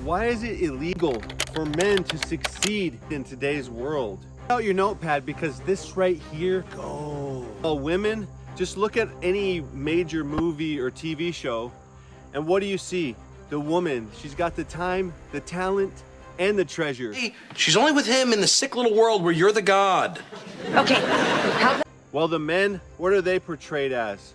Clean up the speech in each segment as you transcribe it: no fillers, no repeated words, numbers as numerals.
Why is it illegal for men to succeed in today's world? Get out your notepad because this right here, go. Women, just look at any major movie or TV show, and what do you see? The woman, she's got the time, the talent, and the treasure. Hey, she's only with him in the sick little world where you're the god. Okay, Well, the men, what are they portrayed as?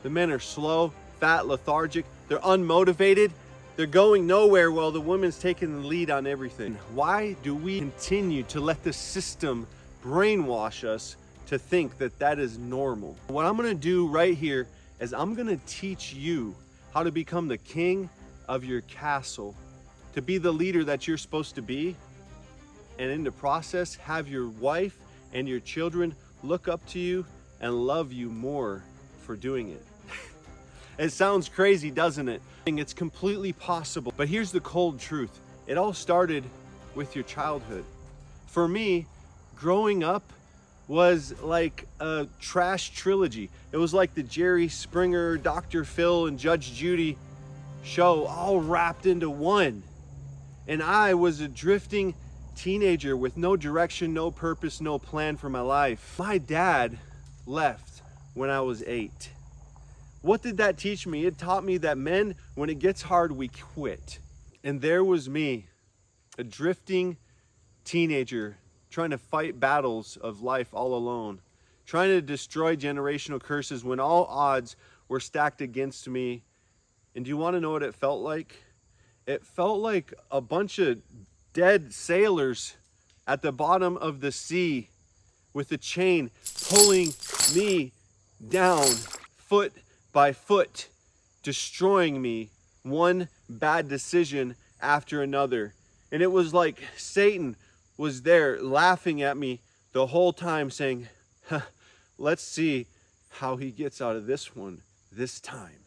The men are slow, fat, lethargic, they're unmotivated, they're going nowhere while the woman's taking the lead on everything. Why do we continue to let the system brainwash us to think that that is normal? What I'm gonna do right here is I'm gonna teach you how to become the king of your castle, to be the leader that you're supposed to be, and in the process, have your wife and your children look up to you and love you more for doing it. It sounds crazy, doesn't it? It's completely possible. But here's the cold truth. It all started with your childhood. For me, growing up was like a trash trilogy. It was like the Jerry Springer, Dr. Phil, and Judge Judy show all wrapped into one. And I was a drifting teenager with no direction, no purpose, no plan for my life. My dad left when I was 8. What did that teach me? It taught me that men, when it gets hard, we quit. And there was me, a drifting teenager, trying to fight battles of life all alone, trying to destroy generational curses when all odds were stacked against me. And do you want to know what it felt like? It felt like a bunch of dead sailors at the bottom of the sea with a chain pulling me down foot by foot, destroying me, one bad decision after another. And it was like Satan was there laughing at me the whole time saying, let's see how he gets out of this one this time.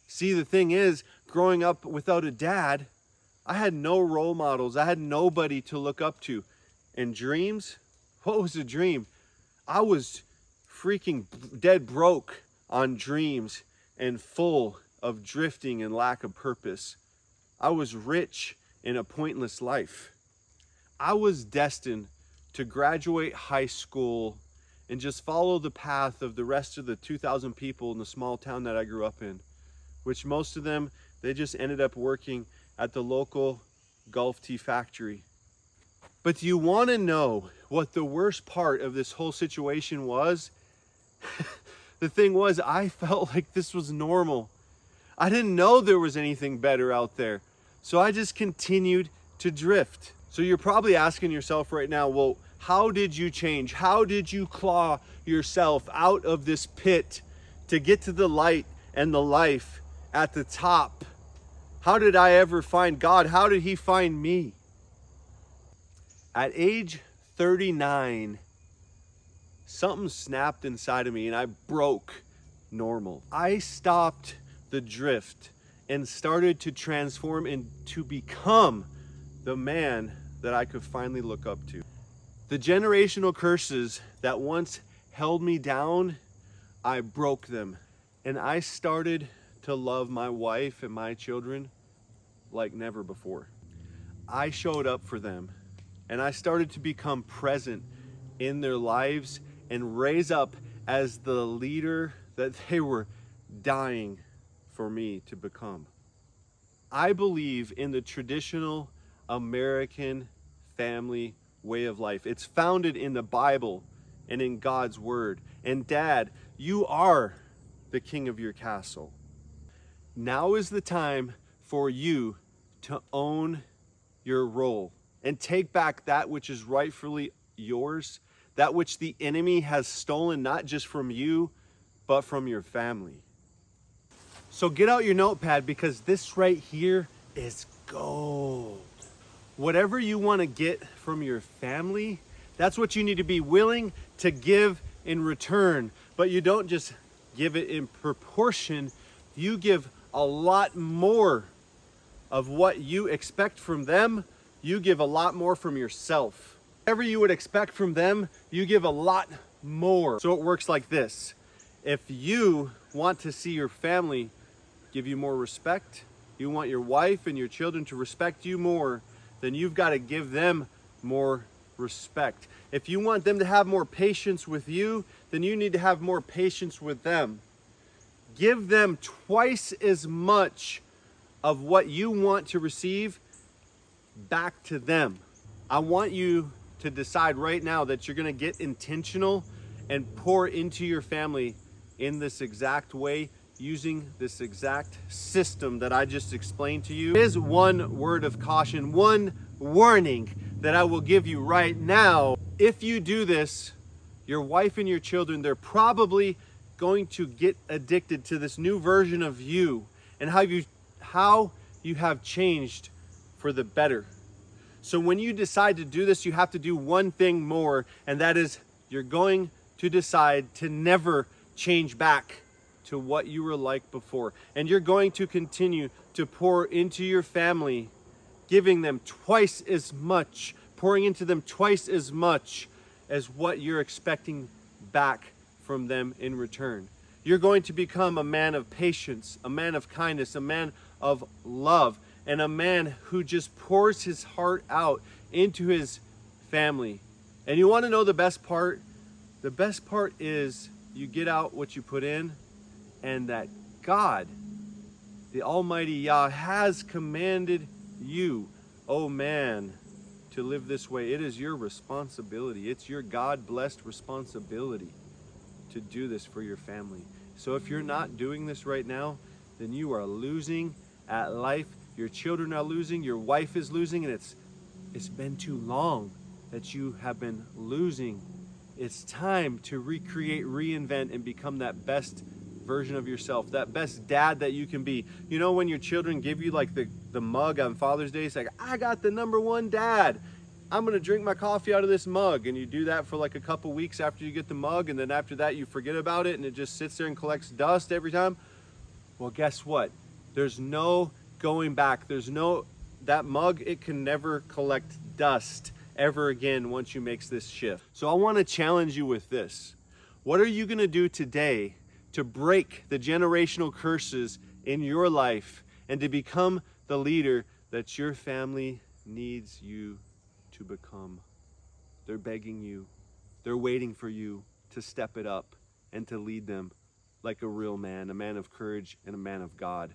See, the thing is, growing up without a dad, I had no role models. I had nobody to look up to. And dreams? What was a dream? I was freaking dead broke on dreams and full of drifting and lack of purpose. I was rich in a pointless life. I was destined to graduate high school and just follow the path of the rest of the 2,000 people in the small town that I grew up in, which most of them, they just ended up working at the local Gulf tea factory. But do you want to know what the worst part of this whole situation was? The thing was, I felt like this was normal. I didn't know there was anything better out there. So I just continued to drift. So you're probably asking yourself right now, well, how did you change? How did you claw yourself out of this pit to get to the light and the life at the top? How did I ever find God? How did he find me? At age 39, something snapped inside of me and I broke normal. I stopped the drift and started to transform and to become the man that I could finally look up to. The generational curses that once held me down, I broke them. And I started to love my wife and my children like never before. I showed up for them and I started to become present in their lives and raise up as the leader that they were dying for me to become. I believe in the traditional American family way of life. It's founded in the Bible and in God's word. And Dad, you are the king of your castle. Now is the time for you to own your role and take back that which is rightfully yours, that which the enemy has stolen, not just from you, but from your family. So get out your notepad because this right here is gold. Whatever you want to get from your family, that's what you need to be willing to give in return. But you don't just give it in proportion, you give a lot more of what you expect from them. You give a lot more from yourself. Whatever you would expect from them, you give a lot more. So it works like this. If you want to see your family give you more respect, you want your wife and your children to respect you more, then you've got to give them more respect. If you want them to have more patience with you, then you need to have more patience with them. Give them twice as much of what you want to receive back to them. I want you to decide right now that you're going to get intentional and pour into your family in this exact way, using this exact system that I just explained to you. There is one word of caution, one warning that I will give you right now. If you do this, your wife and your children, they're probably going to get addicted to this new version of you and how you have changed for the better. So when you decide to do this, you have to do one thing more, and that is you're going to decide to never change back to what you were like before. And you're going to continue to pour into your family, giving them twice as much, pouring into them twice as much as what you're expecting back from them in return. You're going to become a man of patience, a man of kindness, a man of love, and a man who just pours his heart out into his family. And you want to know the best part? The best part is you get out what you put in, and that God, the Almighty Yah, has commanded you, oh man, to live this way. It is your responsibility. It's your God-blessed responsibility to do this for your family. So if you're not doing this right now, then you are losing at life. Your children are losing, your wife is losing, and it's been too long that you have been losing. It's time to recreate, reinvent, and become that best version of yourself, that best dad that you can be. You know, when your children give you like the mug on Father's Day, it's like, I got the #1 dad. I'm gonna drink my coffee out of this mug. And you do that for like a couple weeks after you get the mug, and then after that you forget about it and it just sits there and collects dust every time. Well, guess what? There's no going back. That mug, it can never collect dust ever again once you make this shift. So I want to challenge you with this. What are you going to do today to break the generational curses in your life and to become the leader that your family needs you to become? They're begging you. They're waiting for you to step it up and to lead them like a real man, a man of courage and a man of God.